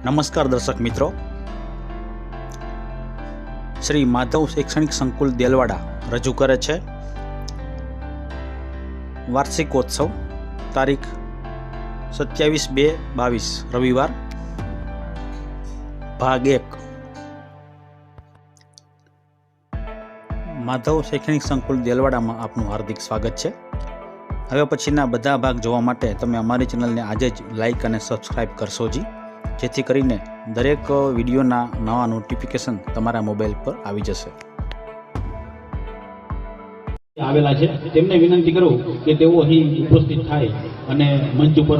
નમસ્કાર દર્શક મિત્રો, શ્રી માધવ શૈક્ષણિક સંકુલ દેલવાડા રજૂ કરે છે વાર્ષિકોત્સવ તારીખ 27/2/22 રવિવાર ભાગ 1। માધવ શૈક્ષણિક સંકુલ દેલવાડામાં આપનું હાર્દિક સ્વાગત છે। હવે પછીના બધા ભાગ જોવા માટે તમે અમારી ચેનલને આજે જ લાઈક અને સબસ્ક્રાઈબ કરશો જી, જેથી કરીને દરેક વિડીયોના નવા નોટિફિકેશન તમારા મોબાઈલ પર આવી જશે। આવેલા છે તેમને વિનંતી કરું કે તેઓ અહીં ઉપસ્થિત થાય અને મંચ ઉપર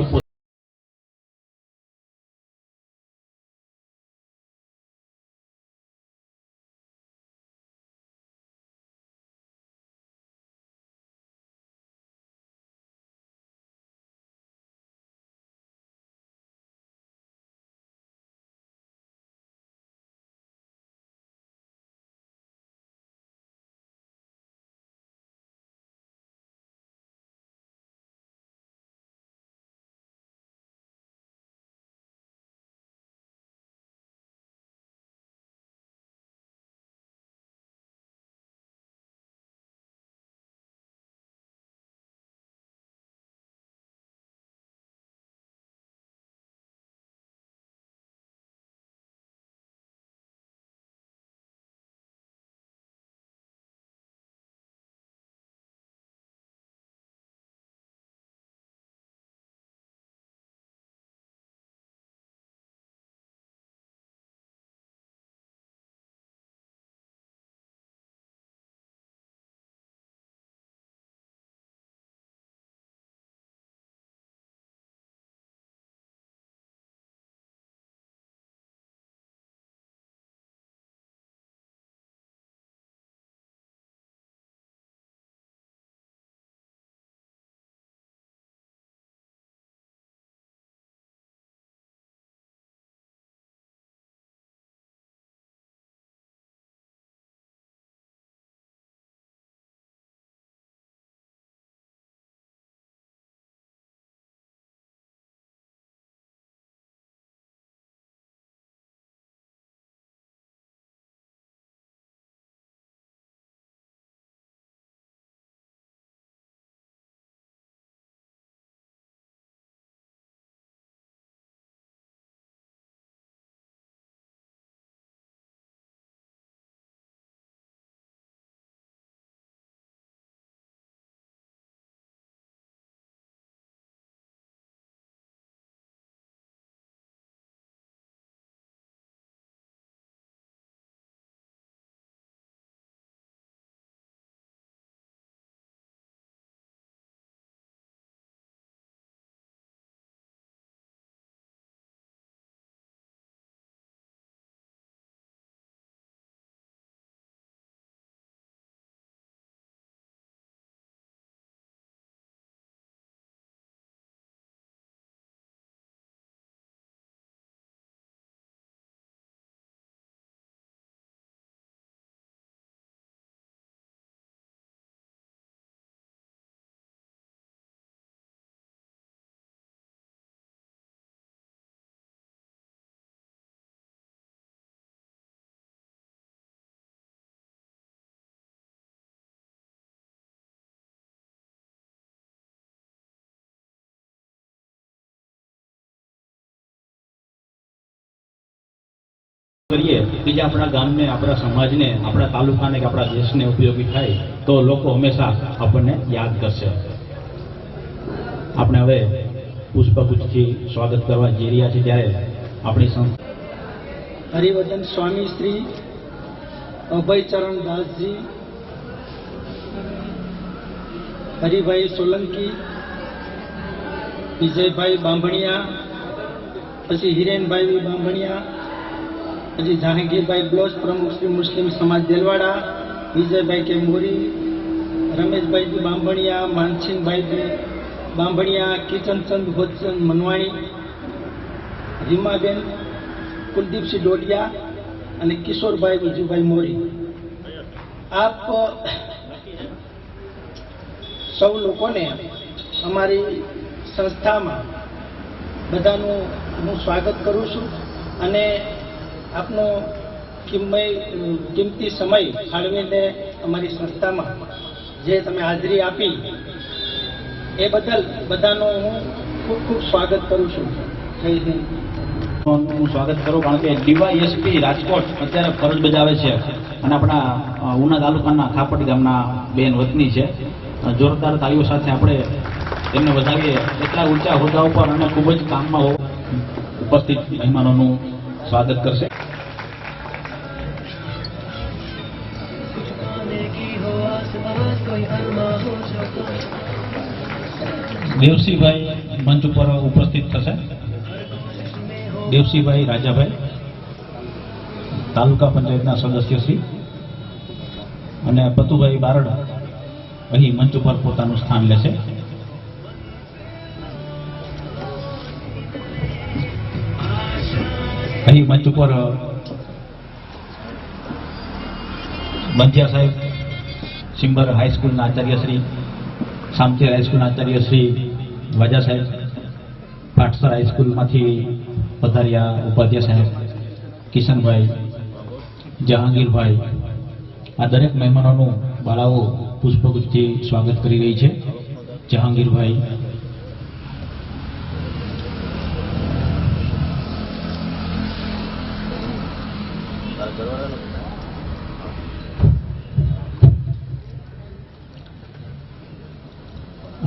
કરીએ કે જે આપણા ગામને, આપણા સમાજને, આપણા તાલુકાને કે આપણા દેશને ઉપયોગી થાય તો લોકો હંમેશા આપણને યાદ કરશે। આપણે હવે પુષ્પગુચ્છથી સ્વાગત કરવા જઈ રહ્યા છીએ ત્યારે આપણી સંસ્થા હરિવર્ધન સ્વામી શ્રી અભયચરણ દાસજી, હરિભાઈ સોલંકી, વિજયભાઈ બાંભણિયા, પછી હિરેનભાઈ બાંભણિયા, પછી જહાંગીરભાઈ બ્લોસ, પ્રમુખ શ્રી મુસ્લિમ સમાજ દેલવાડા, વિજયભાઈ કે મોરી, રમેશભાઈ બાંભણિયા, માનસિંહભાઈ બાંભણિયા, કિચનચંદ ભોજચંદ મનવાણી, રીમાબેન, કુલદીપસિંહ ડોડિયા અને કિશોરભાઈ વિજુભાઈ મોરી। આપ સૌ લોકોને અમારી સંસ્થામાં બધાનું હું સ્વાગત કરું છું અને આપનો કિંમતી સમય ફાળવીને અમારી સંસ્થામાં જે તમે હાજરી આપી એ બદલ બધાનો હું ખૂબ ખૂબ સ્વાગત કરું છું. જય હિન્દ. હું સ્વાગત કરું કારણ કે ડીવાયએસપી રાજકોટ અત્યારે ફરજ બજાવે છે અને આપણા ઉના તાલુકાના ખાપટ ગામના બેન વતની છે. જોરદાર તાળીઓ સાથે આપણે એમને વધાવીએ. એટલા ઊંચા હોદ્દા ઉપર અને ખૂબ જ કામમાં ઉપસ્થિત મહેમાનોનું સ્વાગત કરશે. દેવસિંહભાઈ મંચ ઉપર ઉપસ્થિત થશે. દેવસિંહભાઈ રાજાભાઈ તાલુકા પંચાયતના સદસ્ય શ્રી અને પતુભાઈ બારડ અહીં મંચ ઉપર પોતાનું સ્થાન લેશે. અહીં મંચ ઉપર બંધિયા સાહેબ સિંબર હાઈસ્કૂલના આચાર્ય શ્રી, સામચેર હાઈસ્કૂલના આચાર્ય શ્રી વાજા સાહેબ, પાટસર હાઈસ્કૂલમાંથી પધાર્યા ઉપાધ્યાય સાહેબ કિશનભાઈ, જહાંગીરભાઈ, આ દરેક મહેમાનોનું બાળાઓ પુષ્પગુચ્છથી સ્વાગત કરી રહી છે. જહાંગીરભાઈ,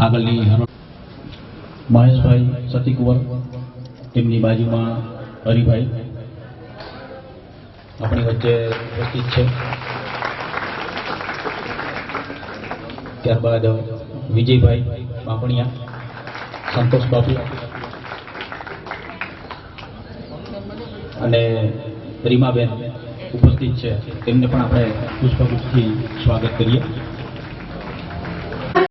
આગળની મહેશભાઈ સતીકુંવર, તેમની બાજુમાં હરિભાઈ આપણી વચ્ચે ઉપસ્થિત છે. ત્યારબાદ વિજયભાઈ બાપણિયા, સંતોષ બાપુ અને રીમાબેન ઉપસ્થિત છે. તેમને પણ આપણે પુષ્પગુચ્છથી સ્વાગત કરીએ.